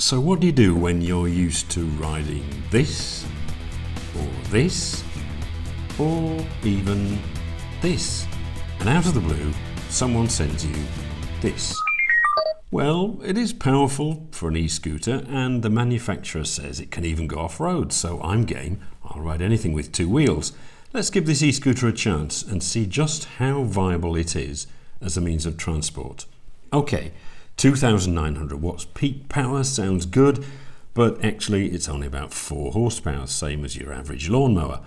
So what do you do when you're used to riding this, or this, or even this? And out of the blue, someone sends you this. Well, it is powerful for an e-scooter, and the manufacturer says it can even go off-road, so I'm game. I'll ride anything with two wheels. Let's give this e-scooter a chance and see just how viable it is as a means of transport. Okay, 2,900 watts peak power sounds good, but actually it's only about 4 horsepower, same as your average lawnmower.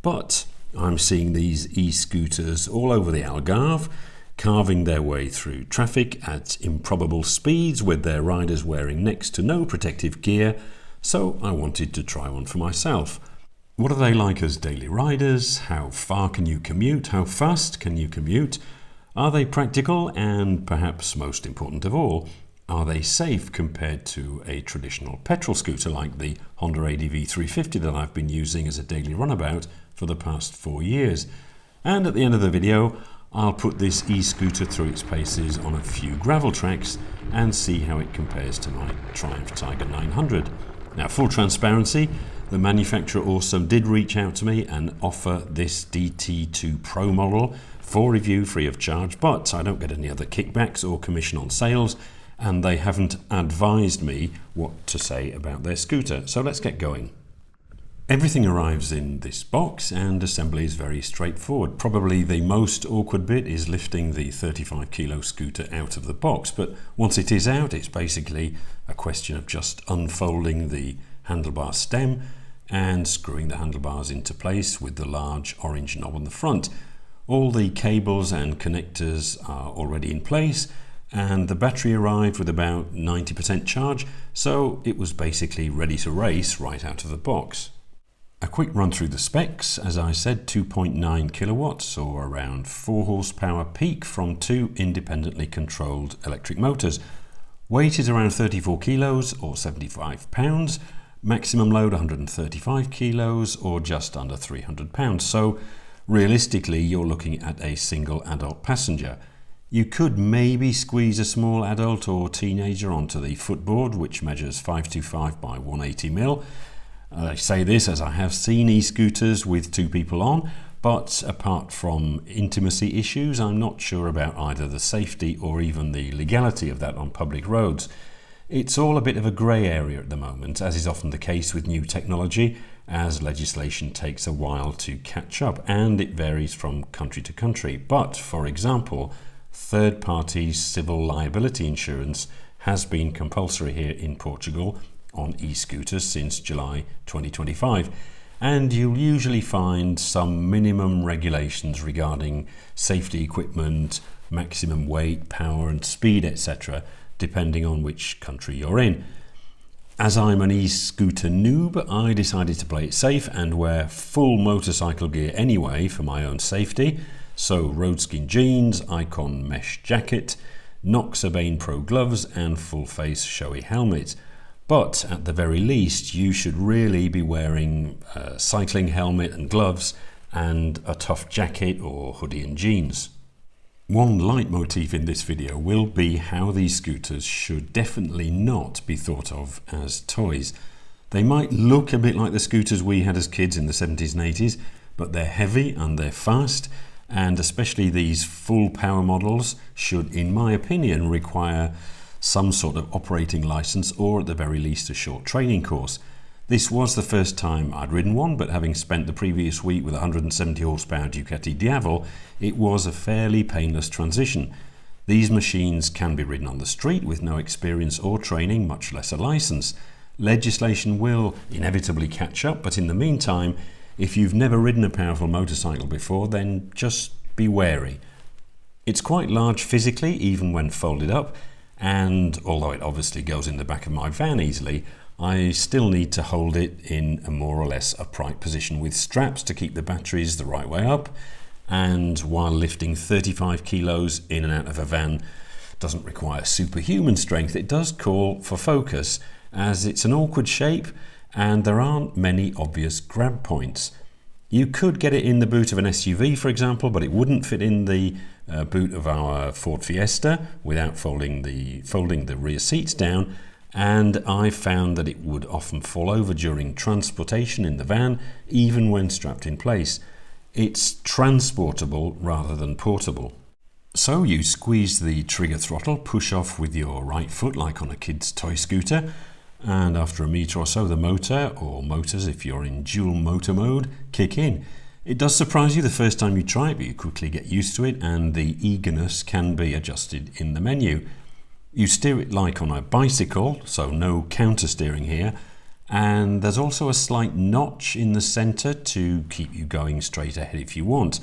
But I'm seeing these e-scooters all over the Algarve, carving their way through traffic at improbable speeds with their riders wearing next to no protective gear, so I wanted to try one for myself. What are they like as daily riders? How far can you commute? How fast can you commute? Are they practical? And perhaps most important of all, are they safe compared to a traditional petrol scooter like the Honda ADV 350 that I've been using as a daily runabout for the past 4 years? And at the end of the video, I'll put this e-scooter through its paces on a few gravel tracks and see how it compares to my Triumph Tiger 900. Now, full transparency, the manufacturer Ausom did reach out to me and offer this DT2 Pro model for review free of charge, but I don't get any other kickbacks or commission on sales, and they haven't advised me what to say about their scooter. So let's get going. Everything arrives in this box and assembly is very straightforward. Probably the most awkward bit is lifting the 35 kilo scooter out of the box, but once it is out, it's basically a question of just unfolding the handlebar stem and screwing the handlebars into place with the large orange knob on the front. All the cables and connectors are already in place, and the battery arrived with about 90% charge, so it was basically ready to race right out of the box. A quick run through the specs. As I said, 2.9 kilowatts or around 4 horsepower peak from 2 independently controlled electric motors. Weight is around 34 kilos or 75 pounds. Maximum load 135 kilos or just under 300 pounds. So realistically, you're looking at a single adult passenger. You could maybe squeeze a small adult or teenager onto the footboard, which measures 525 by 180 mil. I say this as I have seen e-scooters with 2 people on, but apart from intimacy issues, I'm not sure about either the safety or even the legality of that on public roads. It's all a bit of a grey area at the moment, as is often the case with new technology, as legislation takes a while to catch up, and it varies from country to country. But, for example, third-party civil liability insurance has been compulsory here in Portugal on e-scooters since July 2025, and you'll usually find some minimum regulations regarding safety equipment, maximum weight, power and speed, etc., depending on which country you're in. As I'm an e-scooter noob, I decided to play it safe and wear full motorcycle gear anyway for my own safety. So Roadskin jeans, Icon mesh jacket, Noxabane Pro gloves and full face showy helmet. But at the very least, you should really be wearing a cycling helmet and gloves and a tough jacket or hoodie and jeans. One leitmotif in this video will be how these scooters should definitely not be thought of as toys. They might look a bit like the scooters we had as kids in the 70s and 80s, but they're heavy and they're fast, and especially these full power models should, in my opinion, require some sort of operating license or at the very least a short training course. This was the first time I'd ridden one, but having spent the previous week with a 170 horsepower Ducati Diavel, it was a fairly painless transition. These machines can be ridden on the street with no experience or training, much less a license. Legislation will inevitably catch up, but in the meantime, if you've never ridden a powerful motorcycle before, then just be wary. It's quite large physically, even when folded up, and although it obviously goes in the back of my van easily, I still need to hold it in a more or less upright position with straps to keep the batteries the right way up, and while lifting 35 kilos in and out of a van doesn't require superhuman strength, it does call for focus as it's an awkward shape and there aren't many obvious grab points. You could get it in the boot of an SUV, for example, but it wouldn't fit in the boot of our Ford Fiesta without folding the rear seats down, and I found that it would often fall over during transportation in the van, even when strapped in place. It's transportable rather than portable. So you squeeze the trigger throttle, push off with your right foot like on a kid's toy scooter, and after a metre or so the motor, or motors if you're in dual motor mode, kick in. It does surprise you the first time you try it, but you quickly get used to it, and the eagerness can be adjusted in the menu. You steer it like on a bicycle, so no counter steering here, and there's also a slight notch in the centre to keep you going straight ahead if you want.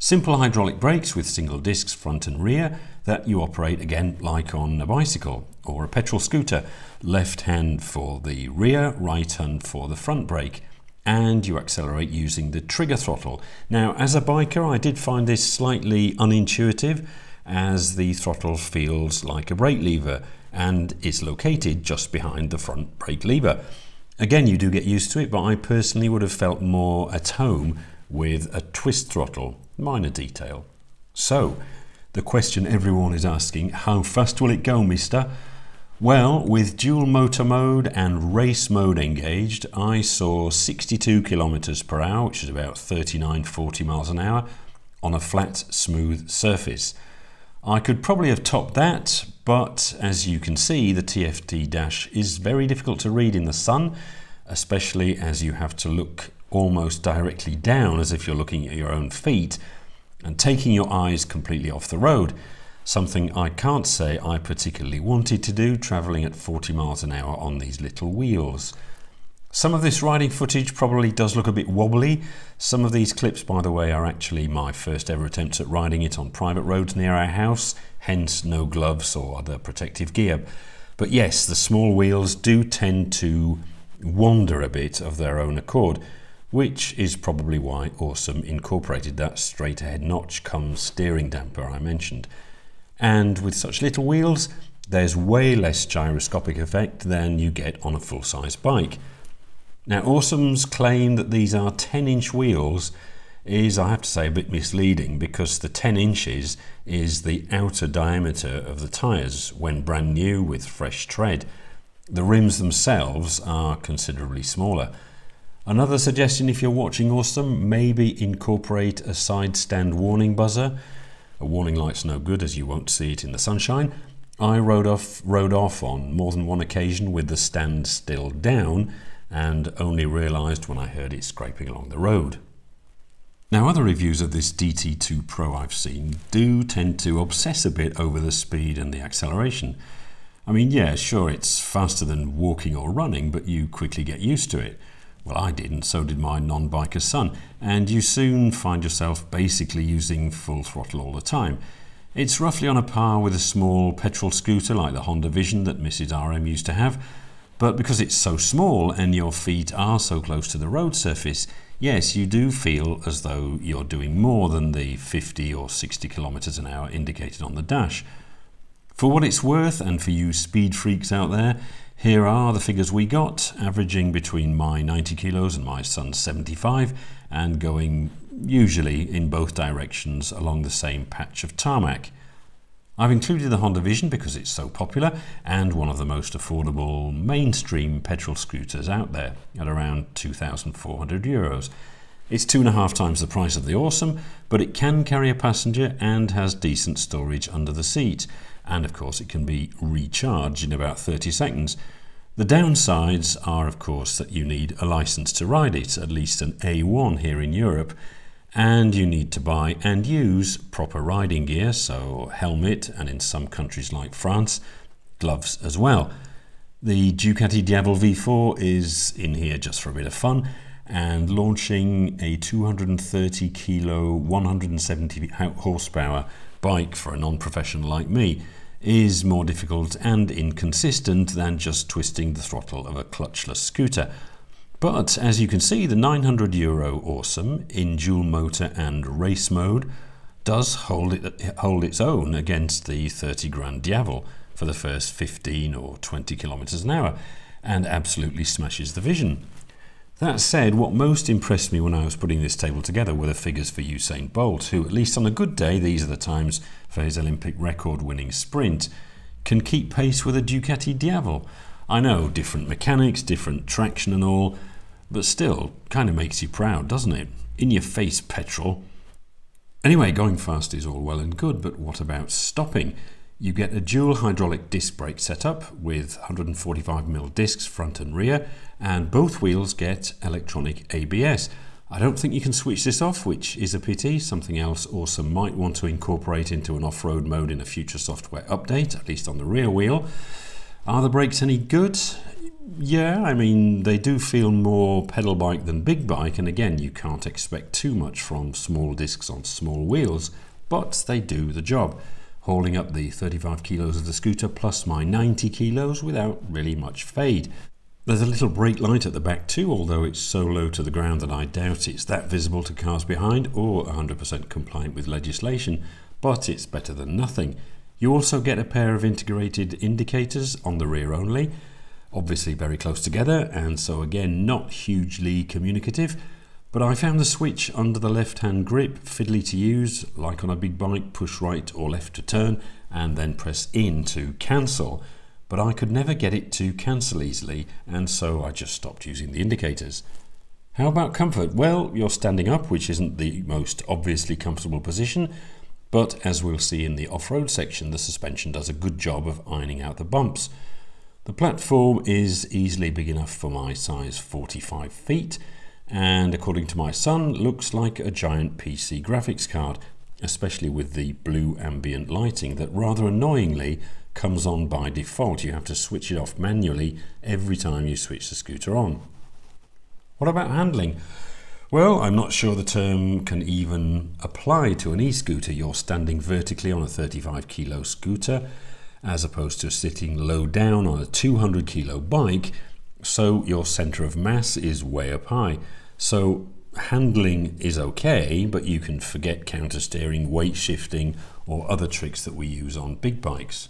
Simple hydraulic brakes with single discs front and rear that you operate again like on a bicycle or a petrol scooter. Left hand for the rear, right hand for the front brake, and you accelerate using the trigger throttle. Now, as a biker, I did find this slightly unintuitive, as the throttle feels like a brake lever and is located just behind the front brake lever. Again, you do get used to it, but I personally would have felt more at home with a twist throttle. Minor detail. So, the question everyone is asking, how fast will it go, mister? Well, with dual motor mode and race mode engaged, I saw 62 kilometers per hour, which is about 39-40 miles an hour, on a flat, smooth surface. I could probably have topped that, but as you can see, the TFT dash is very difficult to read in the sun, especially as you have to look almost directly down as if you're looking at your own feet and taking your eyes completely off the road, something I can't say I particularly wanted to do, travelling at 40 miles an hour on these little wheels. Some of this riding footage probably does look a bit wobbly. Some of these clips, by the way, are actually my first ever attempts at riding it on private roads near our house, hence no gloves or other protective gear. But yes, the small wheels do tend to wander a bit of their own accord, which is probably why Ausom incorporated that straight ahead notch cum steering damper I mentioned. And with such little wheels, there's way less gyroscopic effect than you get on a full-size bike. Now, Ausom's claim that these are 10-inch wheels is, I have to say, a bit misleading, because the 10 inches is the outer diameter of the tyres when brand new with fresh tread. The rims themselves are considerably smaller. Another suggestion, if you're watching Ausom, maybe incorporate a side stand warning buzzer. A warning light's no good as you won't see it in the sunshine. I rode off on more than one occasion with the stand still down, and only realised when I heard it scraping along the road. Now, other reviews of this DT2 Pro I've seen do tend to obsess a bit over the speed and the acceleration. I mean, yeah, sure, it's faster than walking or running, but you quickly get used to it. Well, I did, and so did my non-biker son, and you soon find yourself basically using full throttle all the time. It's roughly on a par with a small petrol scooter like the Honda Vision that Mrs. RM used to have, but because it's so small and your feet are so close to the road surface, yes, you do feel as though you're doing more than the 50 or 60 kilometers an hour indicated on the dash. For what it's worth, and for you speed freaks out there, here are the figures we got, averaging between my 90 kilos and my son's 75, and going usually in both directions along the same patch of tarmac. I've included the Honda Vision because it's so popular and one of the most affordable mainstream petrol scooters out there at around €2,400. It's 2.5 times the price of the Ausom, but it can carry a passenger and has decent storage under the seat. And of course it can be recharged in about 30 seconds. The downsides are, of course, that you need a license to ride it, at least an A1 here in Europe, and you need to buy and use proper riding gear, so helmet, and in some countries like France, gloves as well. The Ducati Diavol V4 is in here just for a bit of fun, and launching a 230 kilo, 170 horsepower bike for a non-professional like me is more difficult and inconsistent than just twisting the throttle of a clutchless scooter. But as you can see, the €900 Ausom in dual motor and race mode does hold its own against the 30 grand Diavol for the first 15 or 20 kilometers an hour, and absolutely smashes the Vision. That said, what most impressed me when I was putting this table together were the figures for Usain Bolt, who, at least on a good day, these are the times for his Olympic record-winning sprint, can keep pace with a Ducati Diavol. I know, different mechanics, different traction and all, but still, kind of makes you proud, doesn't it? In your face, petrol. Anyway, going fast is all well and good, but what about stopping? You get a dual hydraulic disc brake setup with 145mm discs front and rear, and both wheels get electronic ABS. I don't think you can switch this off, which is a pity. Something else Ausom might want to incorporate into an off-road mode in a future software update, at least on the rear wheel. Are the brakes any good? Yeah, I mean, they do feel more pedal bike than big bike, and again, you can't expect too much from small discs on small wheels, but they do the job, hauling up the 35 kilos of the scooter plus my 90 kilos without really much fade. There's a little brake light at the back too, although it's so low to the ground that I doubt it's that visible to cars behind or 100% compliant with legislation, but it's better than nothing. You also get a pair of integrated indicators on the rear only, obviously very close together, and so again not hugely communicative, but I found the switch under the left-hand grip fiddly to use, like on a big bike. Push right or left to turn and then press in to cancel. But I could never get it to cancel easily, and so I just stopped using the indicators. How about comfort? Well, you're standing up, which isn't the most obviously comfortable position, but as we'll see in the off-road section, the suspension does a good job of ironing out the bumps. The platform is easily big enough for my size 45 feet, and according to my son, looks like a giant PC graphics card, especially with the blue ambient lighting that rather annoyingly comes on by default. You have to switch it off manually every time you switch the scooter on. What about handling? Well, I'm not sure the term can even apply to an e-scooter. You're standing vertically on a 35 kilo scooter as opposed to sitting low down on a 200 kilo bike, so your center of mass is way up high. So handling is okay, but you can forget counter steering, weight shifting or other tricks that we use on big bikes.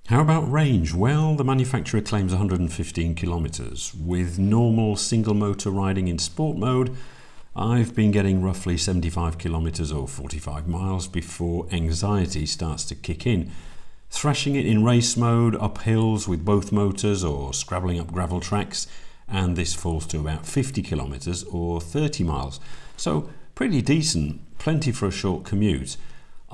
How about range? Well, the manufacturer claims 115 kilometers. With normal single motor riding in sport mode, I've been getting roughly 75 kilometers or 45 miles before anxiety starts to kick in. Thrashing it in race mode, up hills with both motors or scrabbling up gravel tracks, and this falls to about 50 kilometers or 30 miles. So pretty decent, plenty for a short commute.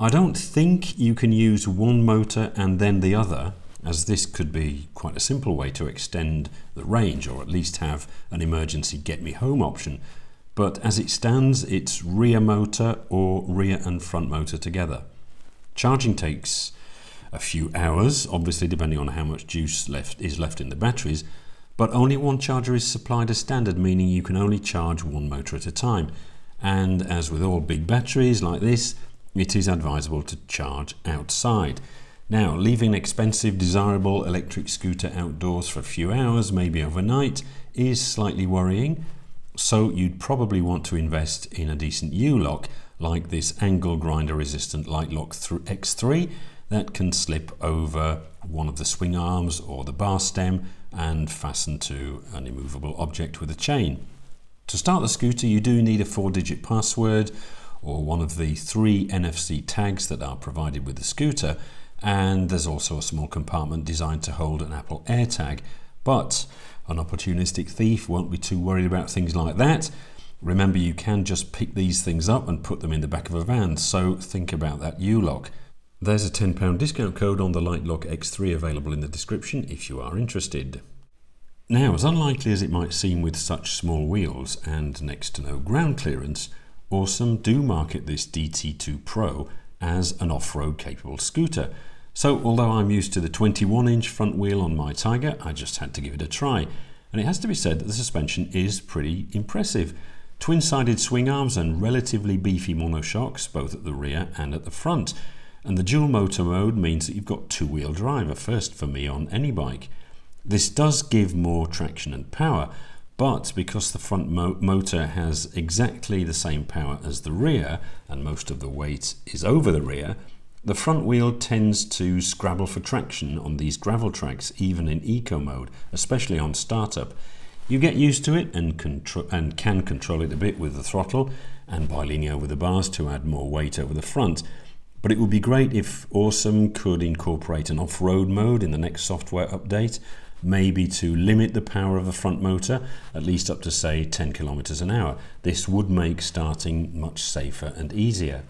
I don't think you can use one motor and then the other, as this could be quite a simple way to extend the range or at least have an emergency get me home option. But as it stands, it's rear motor or rear and front motor together. Charging takes a few hours, obviously depending on how much juice is left in the batteries, but only one charger is supplied as standard, meaning you can only charge one motor at a time. And as with all big batteries like this, it is advisable to charge outside. Now, leaving an expensive, desirable electric scooter outdoors for a few hours, maybe overnight, is slightly worrying. So you'd probably want to invest in a decent U-lock, like this angle grinder resistant Litelok X3 that can slip over one of the swing arms or the bar stem and fasten to an immovable object with a chain. To start the scooter, you do need a 4-digit password or one of the 3 NFC tags that are provided with the scooter, and there's also a small compartment designed to hold an Apple AirTag, but an opportunistic thief won't be too worried about things like that. Remember, you can just pick these things up and put them in the back of a van, so think about that U-lock. There's a £10 discount code on the Litelok X3 available in the description if you are interested. Now, as unlikely as it might seem with such small wheels and next to no ground clearance, Ausom do market this DT2 Pro as an off-road capable scooter. So although I'm used to the 21-inch front wheel on my Tiger, I just had to give it a try. And it has to be said that the suspension is pretty impressive. Twin-sided swing arms and relatively beefy monoshocks, both at the rear and at the front. And the dual motor mode means that you've got two-wheel drive, a first for me on any bike. This does give more traction and power, but because the front motor has exactly the same power as the rear, and most of the weight is over the rear, the front wheel tends to scrabble for traction on these gravel tracks, even in eco mode, especially on startup. You get used to it and can control it a bit with the throttle and by leaning over the bars to add more weight over the front. But it would be great if Ausom could incorporate an off-road mode in the next software update. maybe to limit the power of the front motor, at least up to say 10 kilometers an hour. This would make starting much safer and easier.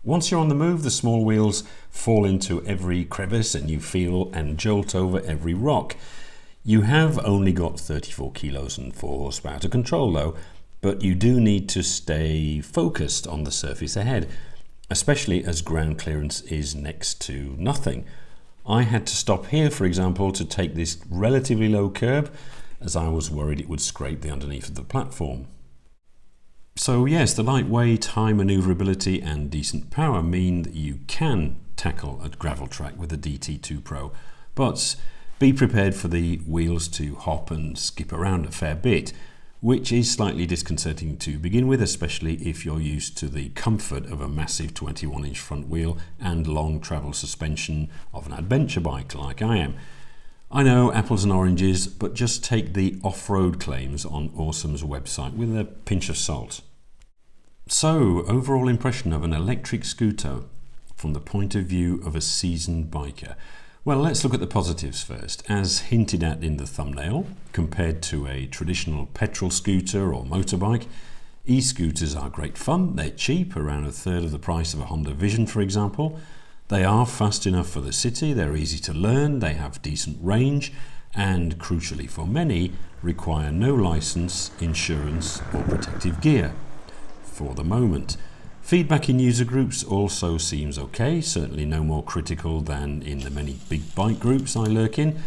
Once you're on the move, the small wheels fall into every crevice and you feel and jolt over every rock. You have only got 34 kilos and 4 horsepower to control though, but you do need to stay focused on the surface ahead, especially as ground clearance is next to nothing. I had to stop here, for example, to take this relatively low curb, as I was worried it would scrape the underneath of the platform. So yes, the lightweight, high manoeuvrability and decent power mean that you can tackle a gravel track with the DT2 Pro, but be prepared for the wheels to hop and skip around a fair bit, which is slightly disconcerting to begin with, especially if you're used to the comfort of a massive 21-inch front wheel and long travel suspension of an adventure bike like I am. I know, apples and oranges, but just take the off-road claims on Ausom's website with a pinch of salt. So, overall impression of an electric scooter from the point of view of a seasoned biker. Well, let's look at the positives first. As hinted at in the thumbnail, compared to a traditional petrol scooter or motorbike, e-scooters are great fun. They're cheap, around a third of the price of a Honda Vision, for example. They are fast enough for the city, they're easy to learn, they have decent range, and crucially for many, require no license, insurance, or protective gear. For the moment. Feedback in user groups also seems okay, certainly no more critical than in the many big bike groups I lurk in.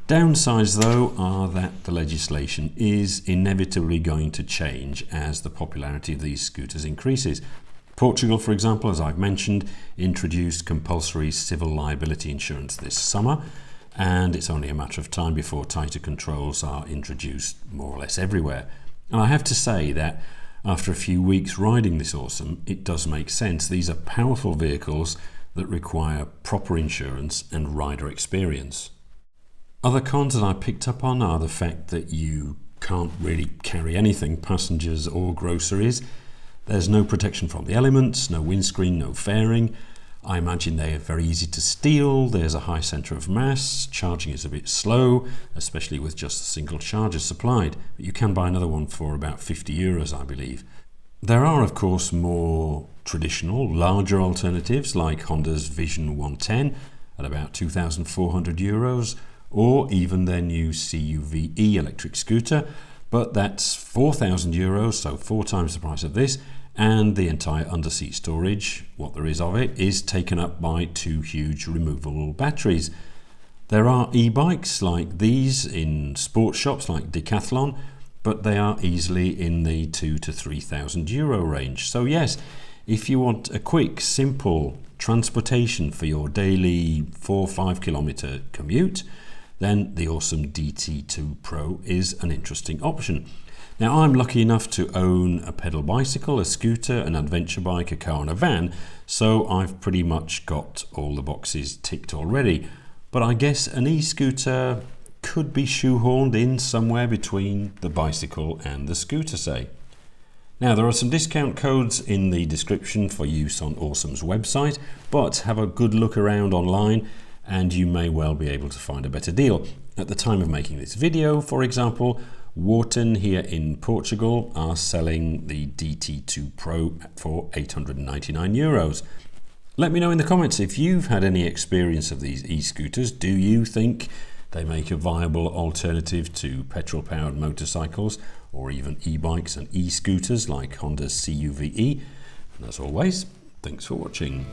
Downsides though are that the legislation is inevitably going to change as the popularity of these scooters increases. Portugal, for example, as I've mentioned, introduced compulsory civil liability insurance this summer, and it's only a matter of time before tighter controls are introduced more or less everywhere. And I have to say that after a few weeks riding this Ausom, it does make sense. These are powerful vehicles that require proper insurance and rider experience. Other cons that I picked up on are the fact that you can't really carry anything, passengers or groceries. There's no protection from the elements, no windscreen, no fairing. I imagine they are very easy to steal. There's a high centre of mass. Charging is a bit slow, especially with just a single charger supplied. But you can buy another one for about €50, I believe. There are, of course, more traditional, larger alternatives like Honda's Vision 110 at about €2,400, or even their new CUVe electric scooter, but that's €4,000, so 4 times the price of this, and the entire underseat storage, what there is of it, is taken up by 2 huge removable batteries. There are e-bikes like these in sports shops like Decathlon, but they are easily in the €2,000 to €3,000 range. So yes, if you want a quick, simple transportation for your daily 4 or 5 kilometer commute, then the Ausom DT2 Pro is an interesting option. Now, I'm lucky enough to own a pedal bicycle, a scooter, an adventure bike, a car and a van, so I've pretty much got all the boxes ticked already. But I guess an e-scooter could be shoehorned in somewhere between the bicycle and the scooter, say. Now, there are some discount codes in the description for use on Ausom's website, but have a good look around online and you may well be able to find a better deal. At the time of making this video, for example, Wharton here in Portugal are selling the DT2 Pro for €899. Let me know in the comments if you've had any experience of these e-scooters. Do you think they make a viable alternative to petrol-powered motorcycles or even e-bikes and e-scooters like Honda's CUVe? And as always, thanks for watching.